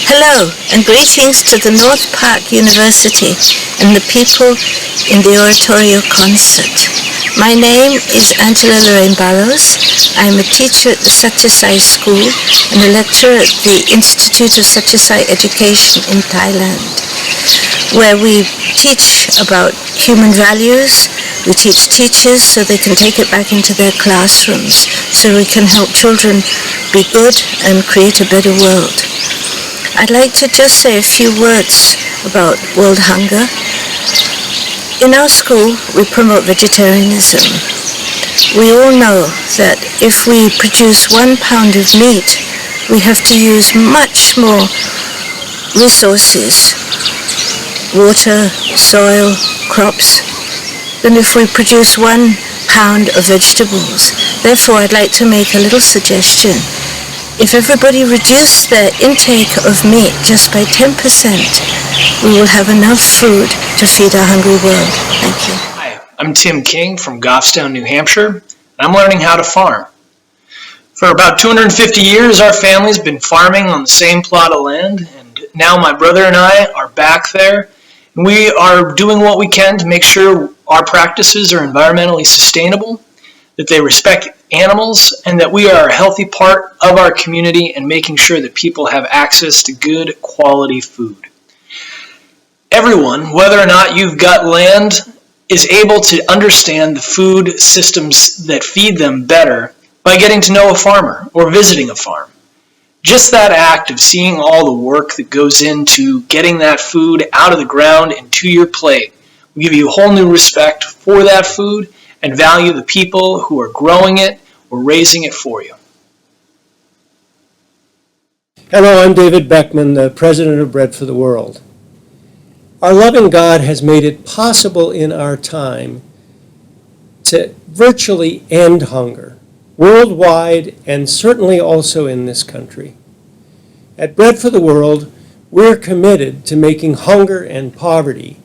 Hello and greetings to the North Park University and the people in the Oratorio concert. My name is Angela Lorraine Barrows. I'm a teacher at the Satyasai School and a lecturer at the Institute of Satyasai Education in Thailand, where we teach about human values. We teach teachers so they can take it back into their classrooms, so we can help children be good and create a better world. I'd like to just say a few words about world hunger. In our school, we promote vegetarianism. We all know that if we produce 1 pound of meat, we have to use much more resources, water, soil, crops, than if we produce 1 pound of vegetables. Therefore, I'd like to make a little suggestion. If everybody reduced their intake of meat just by 10%, we will have enough food to feed our hungry world. Thank you. Hi, I'm Tim King from Goffstown, New Hampshire, and I'm learning how to farm. For about 250 years, our family's been farming on the same plot of land, and now my brother and I are back there, and we are doing what we can to make sure our practices are environmentally sustainable, that they respect animals, and that we are a healthy part of our community and making sure that people have access to good quality food. Everyone, whether or not you've got land, is able to understand the food systems that feed them better by getting to know a farmer or visiting a farm. Just that act of seeing all the work that goes into getting that food out of the ground and to your plate will give you a whole new respect for that food and value the people who are growing it or raising it for you. Hello, I'm David Beckman, the president of Bread for the World. Our loving God has made it possible in our time to virtually end hunger, worldwide and certainly also in this country. At Bread for the World, we're committed to making hunger and poverty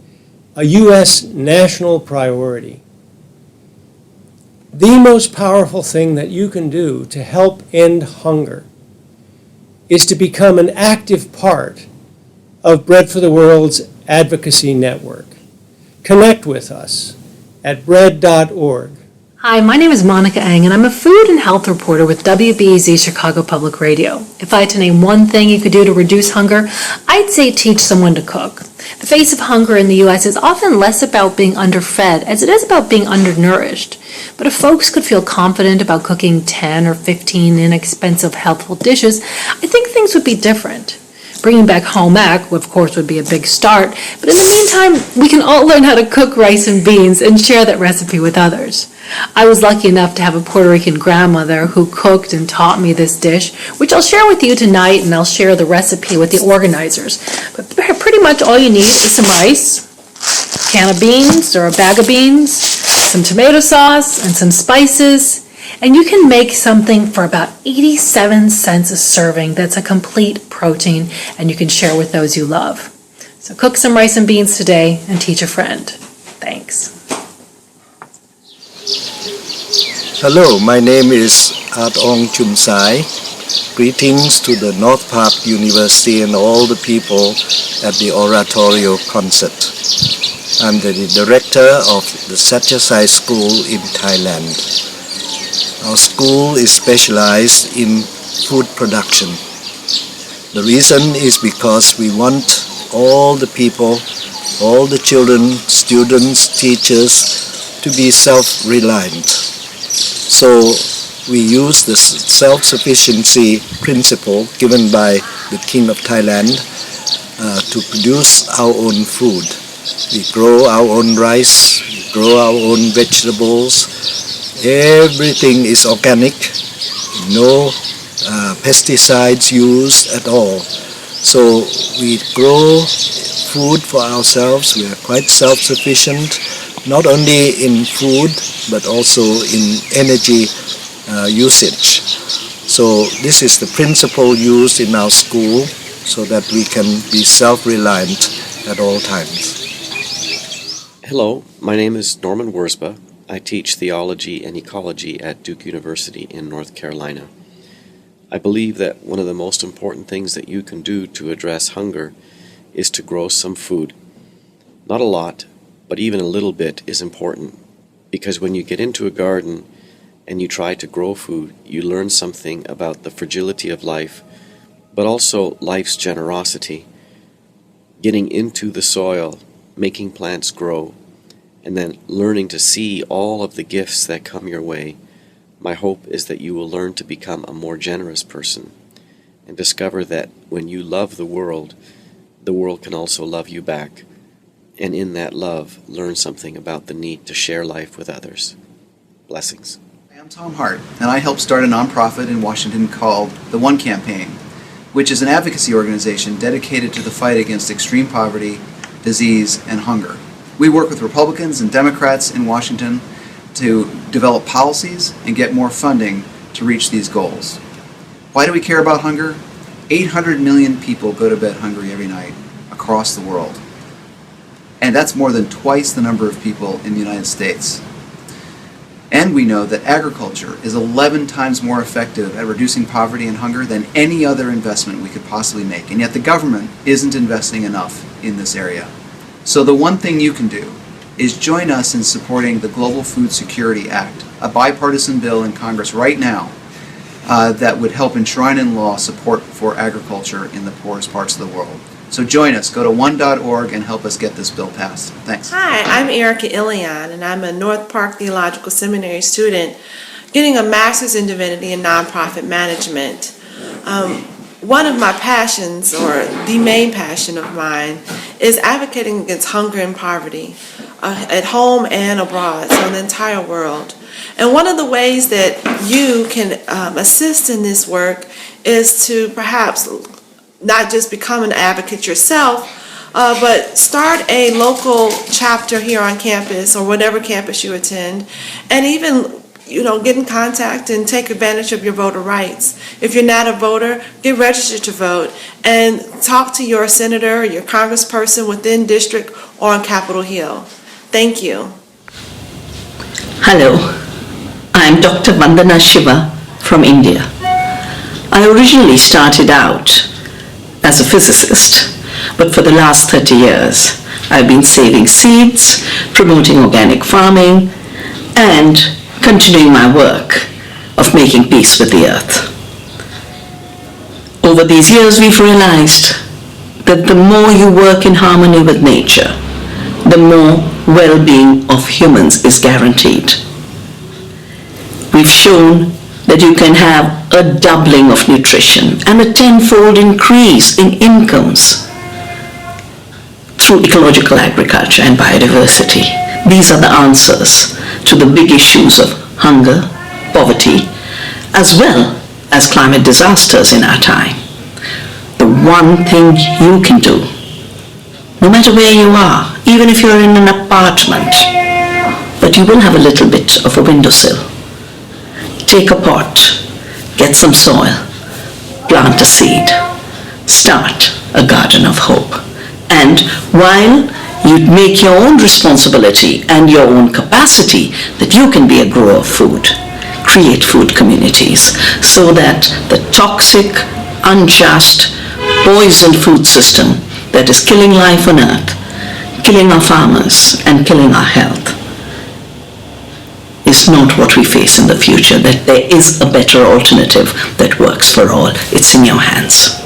a U.S. national priority. The most powerful thing that you can do to help end hunger is to become an active part of Bread for the World's advocacy network. Connect with us at bread.org. Hi, my name is Monica Ang, and I'm a food and health reporter with WBEZ Chicago Public Radio. If I had to name one thing you could do to reduce hunger, I'd say teach someone to cook. The face of hunger in the U.S. is often less about being underfed as it is about being undernourished. But if folks could feel confident about cooking 10 or 15 inexpensive, healthful dishes, I think things would be different. Bringing back home ec, of course, would be a big start, but in the meantime, we can all learn how to cook rice and beans and share that recipe with others. I was lucky enough to have a Puerto Rican grandmother who cooked and taught me this dish, which I'll share with you tonight, and I'll share the recipe with the organizers. But pretty much all you need is some rice, a can of beans or a bag of beans, some tomato sauce, and some spices. And you can make something for about 87 cents a serving that's a complete protein, and you can share with those you love. So cook some rice and beans today and teach a friend. Thanks. Hello, my name is Atong Chumsai. Greetings to the North Park University and all the people at the Oratorio concert. I'm the director of the Satyasai School in Thailand. Our school is specialized in food production. The reason is because we want all the people, all the children, students, teachers to be self-reliant. So we use the self-sufficiency principle given by the King of Thailand to produce our own food. We grow our own rice, we grow our own vegetables. Everything is organic, no pesticides used at all. So we grow food for ourselves. We are quite self-sufficient, not only in food, but also in energy usage. So this is the principle used in our school so that we can be self-reliant at all times. Hello, my name is Norman Wurzba. I teach theology and ecology at Duke University in North Carolina. I believe that one of the most important things that you can do to address hunger is to grow some food. Not a lot, but even a little bit is important, because when you get into a garden and you try to grow food, you learn something about the fragility of life, but also life's generosity. Getting into the soil, making plants grow, and then learning to see all of the gifts that come your way. My hope is that you will learn to become a more generous person and discover that when you love the world can also love you back. And in that love, learn something about the need to share life with others. Blessings. I'm Tom Hart, and I helped start a nonprofit in Washington called the One Campaign, which is an advocacy organization dedicated to the fight against extreme poverty, disease, and hunger. We work with Republicans and Democrats in Washington to develop policies and get more funding to reach these goals. Why do we care about hunger? 800 million people go to bed hungry every night across the world. And that's more than twice the number of people in the United States. And we know that agriculture is 11 times more effective at reducing poverty and hunger than any other investment we could possibly make. And yet the government isn't investing enough in this area. So the one thing you can do is join us in supporting the Global Food Security Act, a bipartisan bill in Congress right now that would help enshrine in law support for agriculture in the poorest parts of the world. So join us. Go to one.org and help us get this bill passed. Thanks. Hi, I'm Erica Ilion, and I'm a North Park Theological Seminary student getting a master's in divinity and nonprofit management. One of my passions, or the main passion of mine, is advocating against hunger and poverty at home and abroad, so in the entire world. And one of the ways that you can assist in this work is to perhaps not just become an advocate yourself, but start a local chapter here on campus or whatever campus you attend, and even get in contact and take advantage of your voter rights. If you're not a voter, get registered to vote and talk to your senator or your congressperson within district or on Capitol Hill. Thank you. Hello, I'm Dr. Vandana Shiva from India. I originally started out as a physicist, but for the last 30 years, I've been saving seeds, promoting organic farming, and continuing my work of making peace with the earth. Over these years, we've realized that the more you work in harmony with nature, the more well-being of humans is guaranteed. We've shown that you can have a doubling of nutrition and a tenfold increase in incomes through ecological agriculture and biodiversity. These are the answers to the big issues of hunger, poverty, as well as climate disasters in our time. The one thing you can do, no matter where you are, even if you're in an apartment, but you will have a little bit of a windowsill. Take a pot, get some soil, plant a seed, start a garden of hope. And while you make your own responsibility and your own capacity that you can be a grower of food, create food communities so that the toxic, unjust, poisoned food system that is killing life on earth, killing our farmers and killing our health is not what we face in the future, that there is a better alternative that works for all. It's in your hands.